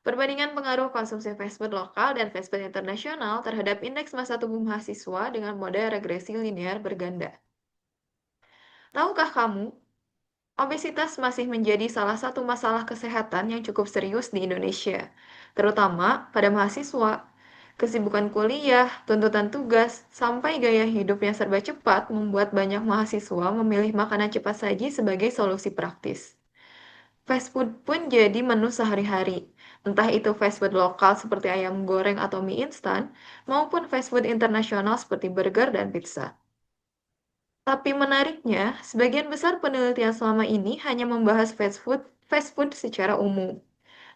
Perbandingan pengaruh konsumsi fast food lokal dan fast food internasional terhadap indeks massa tubuh mahasiswa dengan model regresi linear berganda. Tahukah kamu, obesitas masih menjadi salah satu masalah kesehatan yang cukup serius di Indonesia, terutama pada mahasiswa. Kesibukan kuliah, tuntutan tugas, sampai gaya hidup yang serba cepat membuat banyak mahasiswa memilih makanan cepat saji sebagai solusi praktis. Fast food pun jadi menu sehari-hari, entah itu fast food lokal seperti ayam goreng atau mie instan, maupun fast food internasional seperti burger dan pizza. Tapi menariknya, sebagian besar penelitian selama ini hanya membahas fast food secara umum,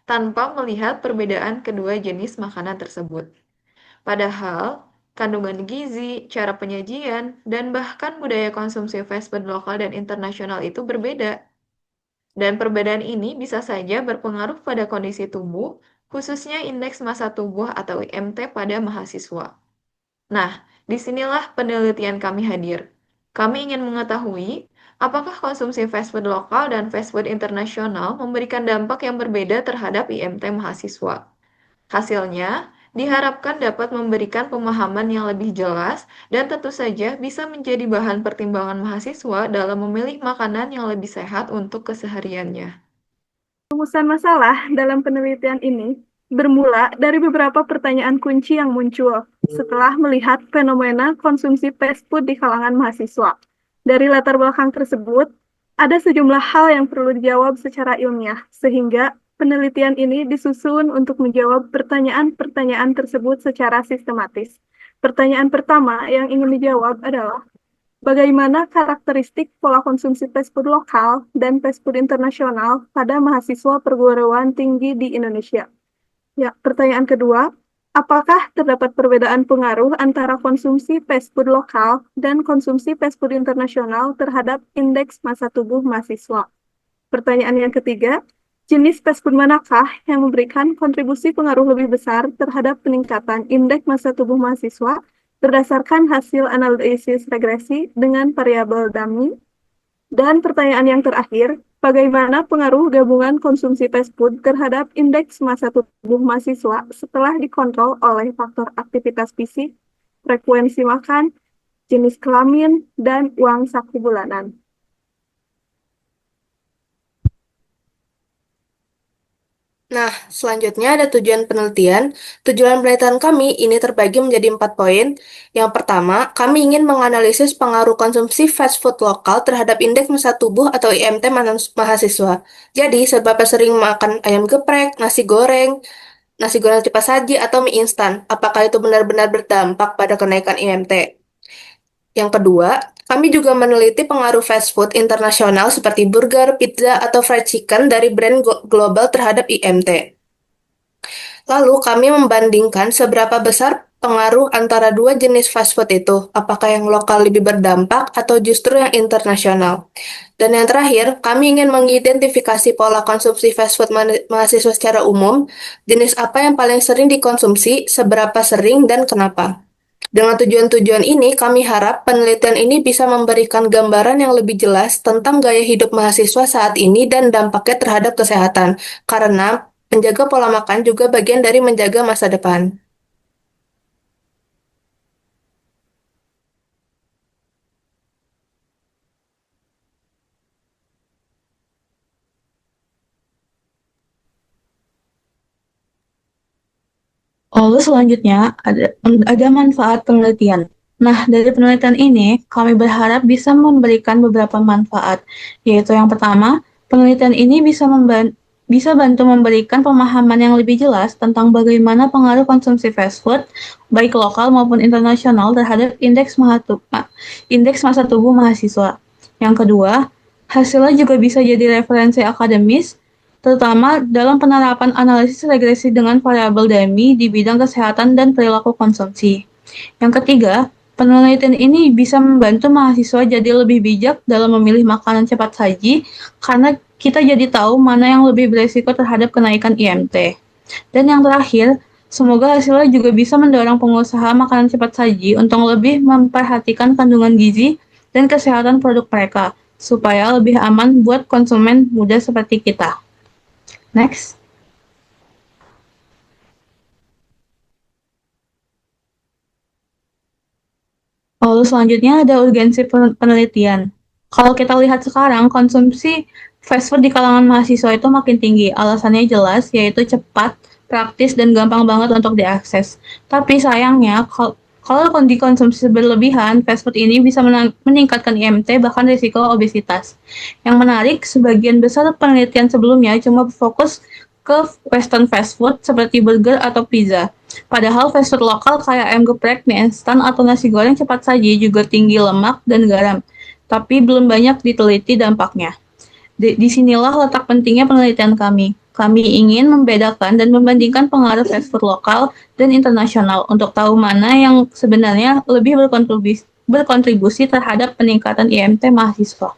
tanpa melihat perbedaan kedua jenis makanan tersebut. Padahal, kandungan gizi, cara penyajian, dan bahkan budaya konsumsi fast food lokal dan internasional itu berbeda. Dan perbedaan ini bisa saja berpengaruh pada kondisi tubuh, khususnya indeks massa tubuh atau IMT pada mahasiswa. Nah, disinilah penelitian kami hadir. Kami ingin mengetahui apakah konsumsi fast food lokal dan fast food internasional memberikan dampak yang berbeda terhadap IMT mahasiswa. Hasilnya diharapkan dapat memberikan pemahaman yang lebih jelas dan tentu saja bisa menjadi bahan pertimbangan mahasiswa dalam memilih makanan yang lebih sehat untuk kesehariannya. Rumusan masalah dalam penelitian ini bermula dari beberapa pertanyaan kunci yang muncul setelah melihat fenomena konsumsi fast food di kalangan mahasiswa. Dari latar belakang tersebut, ada sejumlah hal yang perlu dijawab secara ilmiah, sehingga penelitian ini disusun untuk menjawab pertanyaan-pertanyaan tersebut secara sistematis. Pertanyaan pertama yang ingin dijawab adalah bagaimana karakteristik pola konsumsi fast food lokal dan fast food internasional pada mahasiswa perguruan tinggi di Indonesia? Ya, pertanyaan kedua, apakah terdapat perbedaan pengaruh antara konsumsi fast food lokal dan konsumsi fast food internasional terhadap indeks massa tubuh mahasiswa? Pertanyaan yang ketiga, jenis fast food manakah yang memberikan kontribusi pengaruh lebih besar terhadap peningkatan indeks massa tubuh mahasiswa berdasarkan hasil analisis regresi dengan variabel dummy? Dan pertanyaan yang terakhir, bagaimana pengaruh gabungan konsumsi fast food terhadap indeks massa tubuh mahasiswa setelah dikontrol oleh faktor aktivitas fisik, frekuensi makan, jenis kelamin, dan uang saku bulanan? Nah, selanjutnya ada tujuan penelitian. Tujuan penelitian kami ini terbagi menjadi 4 poin. Yang pertama, kami ingin menganalisis pengaruh konsumsi fast food lokal terhadap indeks massa tubuh atau IMT mahasiswa. Jadi, seberapa sering makan ayam geprek, nasi goreng cepat saji, atau mie instan. Apakah itu benar-benar berdampak pada kenaikan IMT? Yang kedua, kami juga meneliti pengaruh fast food internasional seperti burger, pizza, atau fried chicken dari brand global terhadap IMT. Lalu kami membandingkan seberapa besar pengaruh antara dua jenis fast food itu, apakah yang lokal lebih berdampak atau justru yang internasional. Dan yang terakhir, kami ingin mengidentifikasi pola konsumsi fast food mahasiswa secara umum, jenis apa yang paling sering dikonsumsi, seberapa sering, dan kenapa. Dengan tujuan-tujuan ini, kami harap penelitian ini bisa memberikan gambaran yang lebih jelas tentang gaya hidup mahasiswa saat ini dan dampaknya terhadap kesehatan, karena menjaga pola makan juga bagian dari menjaga masa depan. Lalu selanjutnya ada manfaat penelitian. Nah, dari penelitian ini, kami berharap bisa memberikan beberapa manfaat, yaitu yang pertama, penelitian ini bisa bantu memberikan pemahaman yang lebih jelas tentang bagaimana pengaruh konsumsi fast food, baik lokal maupun internasional terhadap indeks massa tubuh mahasiswa. Yang kedua, hasilnya juga bisa jadi referensi akademis terutama dalam penerapan analisis regresi dengan variabel dummy di bidang kesehatan dan perilaku konsumsi. Yang ketiga, penelitian ini bisa membantu mahasiswa jadi lebih bijak dalam memilih makanan cepat saji karena kita jadi tahu mana yang lebih beresiko terhadap kenaikan IMT. Dan yang terakhir, semoga hasilnya juga bisa mendorong pengusaha makanan cepat saji untuk lebih memperhatikan kandungan gizi dan kesehatan produk mereka, supaya lebih aman buat konsumen muda seperti kita. Next. selanjutnya ada urgensi penelitian. Kalau kita lihat sekarang, konsumsi fast food di kalangan mahasiswa itu makin tinggi. Alasannya jelas, yaitu cepat, praktis, dan gampang banget untuk diakses. Tapi sayangnya, kalau dikonsumsi berlebihan, fast food ini bisa meningkatkan IMT, bahkan risiko obesitas. Yang menarik, sebagian besar penelitian sebelumnya cuma fokus ke western fast food seperti burger atau pizza. Padahal fast food lokal kayak ayam geprek, mie instan, atau nasi goreng cepat saji juga tinggi lemak dan garam. Tapi belum banyak diteliti dampaknya. Disinilah letak pentingnya penelitian kami. Kami ingin membedakan dan membandingkan pengaruh fast food lokal dan internasional untuk tahu mana yang sebenarnya lebih berkontribusi terhadap peningkatan IMT mahasiswa.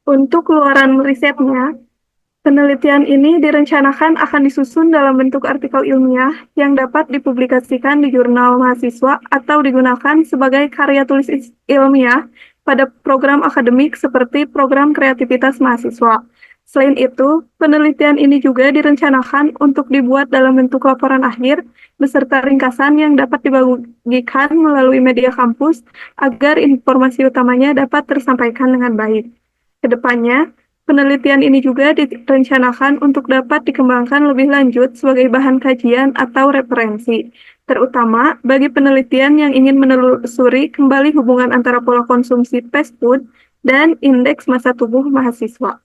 Untuk keluaran risetnya, penelitian ini direncanakan akan disusun dalam bentuk artikel ilmiah yang dapat dipublikasikan di jurnal mahasiswa atau digunakan sebagai karya tulis ilmiah pada program akademik seperti program kreativitas mahasiswa. Selain itu, penelitian ini juga direncanakan untuk dibuat dalam bentuk laporan akhir beserta ringkasan yang dapat dibagikan melalui media kampus agar informasi utamanya dapat tersampaikan dengan baik. Kedepannya, penelitian ini juga direncanakan untuk dapat dikembangkan lebih lanjut sebagai bahan kajian atau referensi, terutama bagi penelitian yang ingin menelusuri kembali hubungan antara pola konsumsi fast food dan indeks massa tubuh mahasiswa.